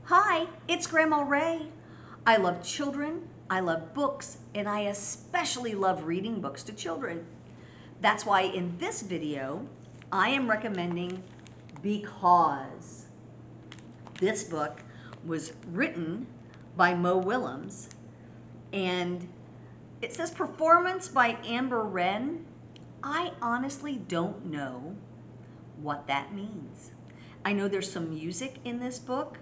Hi, it's Grandma Ray. I love children, I love books, and I especially love reading books to children. That's why in this video, I am recommending Because. This book was written by Mo Willems, and it says performance by Amber Ren. I honestly don't know what that means. I know there's some music in this book,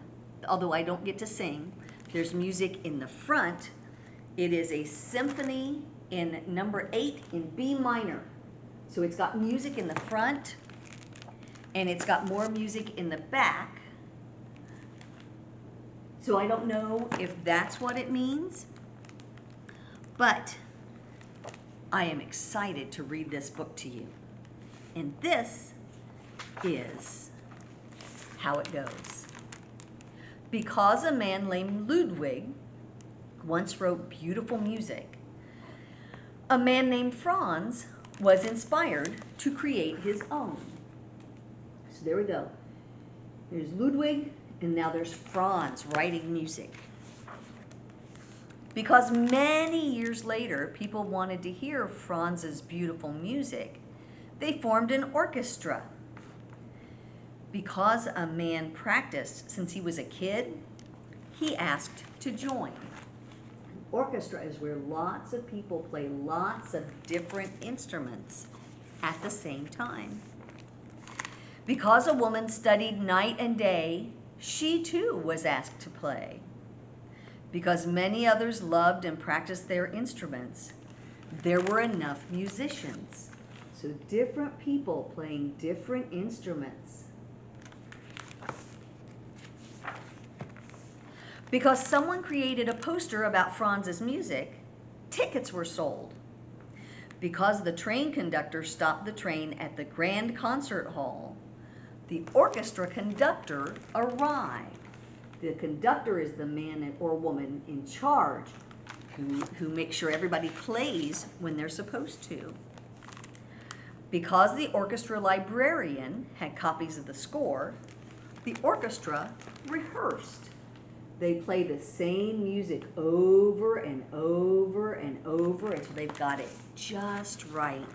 although I don't get to sing. There's music in the front. It is a symphony in number 8 in B minor. So it's got music in the front, and it's got more music in the back. So I don't know if that's what it means, but I am excited to read this book to you. And this is how it goes. Because a man named Ludwig once wrote beautiful music, a man named Franz was inspired to create his own. So there we go. There's Ludwig, and now there's Franz writing music. Because many years later, people wanted to hear Franz's beautiful music, they formed an orchestra. Because a man practiced since he was a kid, he asked to join. An orchestra is where lots of people play lots of different instruments at the same time. Because a woman studied night and day, she too was asked to play. Because many others loved and practiced their instruments, there were enough musicians. So different people playing different instruments. Because someone created a poster about Franz's music, tickets were sold. Because the train conductor stopped the train at the Grand Concert Hall, the orchestra conductor arrived. The conductor is the man or woman in charge who makes sure everybody plays when they're supposed to. Because the orchestra librarian had copies of the score, the orchestra rehearsed. They play the same music over and over and over until they've got it just right.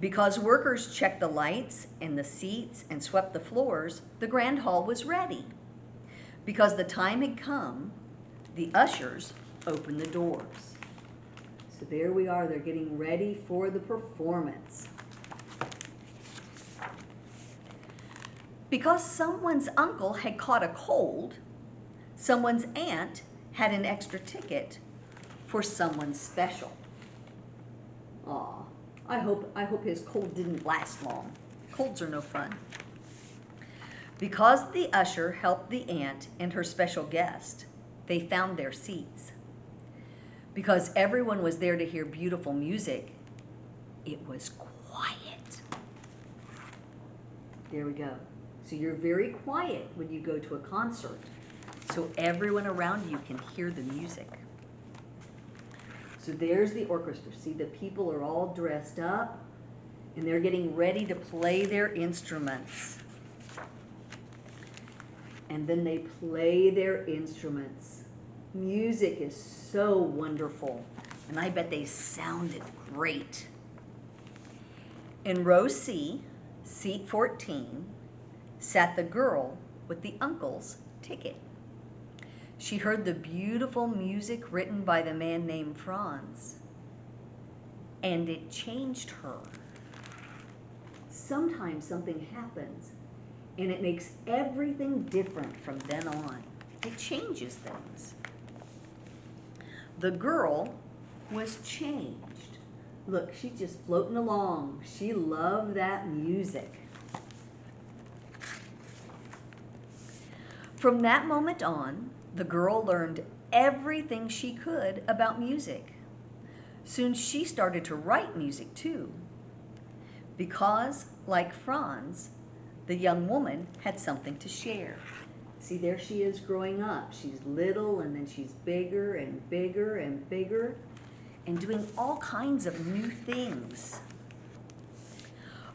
Because workers checked the lights and the seats and swept the floors, the grand hall was ready. Because the time had come, the ushers opened the doors. So there we are, they're getting ready for the performance. Because someone's uncle had caught a cold, someone's aunt had an extra ticket for someone special. Aw, I hope his cold didn't last long. Colds are no fun. Because the usher helped the aunt and her special guest, they found their seats. Because everyone was there to hear beautiful music, it was quiet. There we go. So you're very quiet when you go to a concert, so everyone around you can hear the music. So there's the orchestra. See, the people are all dressed up, and they're getting ready to play their instruments. And then they play their instruments. Music is so wonderful, and I bet they sounded great. In row C, seat 14, sat the girl with the uncle's ticket. She heard the beautiful music written by the man named Franz, and it changed her. Sometimes something happens, and it makes everything different from then on. It changes things. The girl was changed. Look, she's just floating along. She loved that music. From that moment on, the girl learned everything she could about music. Soon she started to write music too. Because, like Franz, the young woman had something to share. See, there she is growing up. She's little, and then she's bigger and bigger and bigger, and doing all kinds of new things.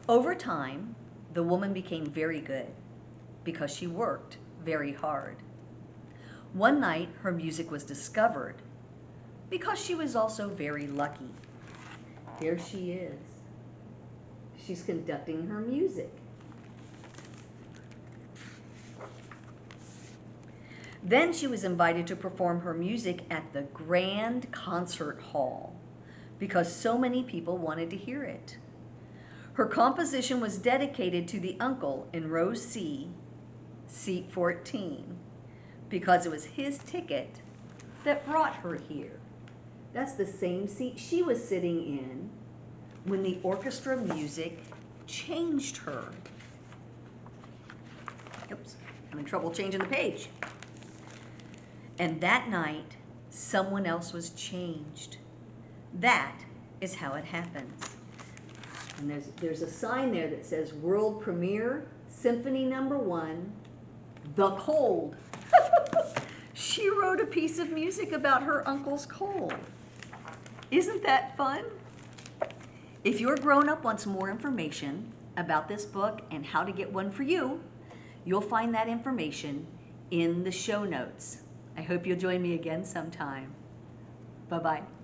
Over time, the woman became very good because she worked very hard. One night, her music was discovered because she was also very lucky. Here she is. She's conducting her music. Then she was invited to perform her music at the Grand Concert Hall because so many people wanted to hear it. Her composition was dedicated to the uncle in row C, seat 14, because it was his ticket that brought her here. That's the same seat she was sitting in when the orchestra music changed her. Oops, I'm in trouble changing the page. And that night, someone else was changed. That is how it happens. And there's a sign there that says World Premiere, Symphony No. 1, The Cold. She wrote a piece of music about her uncle's cold. Isn't that fun? If your grown-up wants more information about this book and how to get one for you, you'll find that information in the show notes. I hope you'll join me again sometime. Bye-bye.